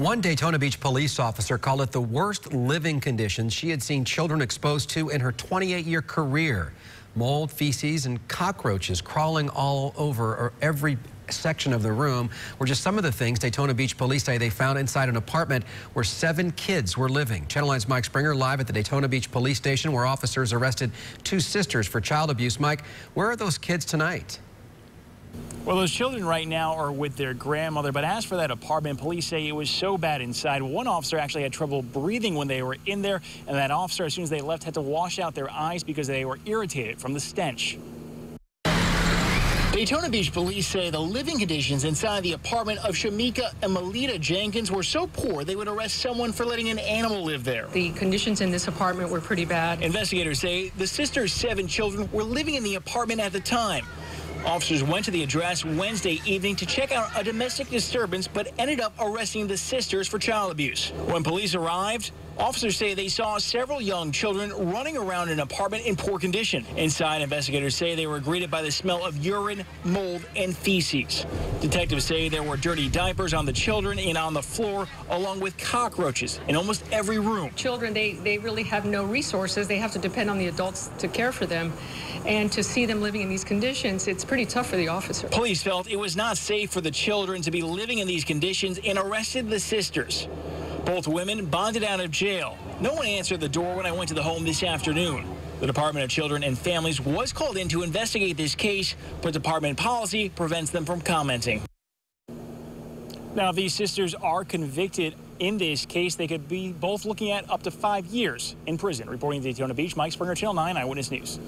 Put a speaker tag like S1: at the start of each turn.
S1: One Daytona Beach police officer called it the worst living conditions she had seen children exposed to in her 28-year career. Mold, feces, and cockroaches crawling all over every section of the room were just some of the things Daytona Beach police say they found inside an apartment where 7 kids were living. Channel 9's Mike Springer live at the Daytona Beach police station where officers arrested 2 sisters for child abuse. Mike, where are those kids tonight?
S2: Well, those children right now are with their grandmother, but as for that apartment, police say it was so bad inside. One officer actually had trouble breathing when they were in there, and that officer, as soon as they left, had to wash out their eyes because they were irritated from the stench. Daytona Beach police say the living conditions inside the apartment of Shamika and Melita Jenkins were so poor they would arrest someone for letting an animal live there.
S3: The conditions in this apartment were pretty bad.
S2: Investigators say the sisters' 7 children were living in the apartment at the time. Officers went to the address Wednesday evening to check out a domestic disturbance, but ended up arresting the sisters for child abuse. When police arrived, officers say they saw several young children running around an apartment in poor condition. Inside, investigators say they were greeted by the smell of urine, mold, and feces. Detectives say there were dirty diapers on the children and on the floor, along with cockroaches in almost every room.
S3: Children, they really have no resources. They have to depend on the adults to care for them. And to see them living in these conditions, it's pretty tough for the officer.
S2: Police felt it was not safe for the children to be living in these conditions and arrested the sisters. Both women bonded out of jail. No one answered the door when I went to the home this afternoon. The Department of Children and Families was called in to investigate this case, but department policy prevents them from commenting. Now, if these sisters are convicted in this case, they could be both looking at up to 5 years in prison. Reporting to Daytona Beach, Mike Springer, Channel 9 Eyewitness News.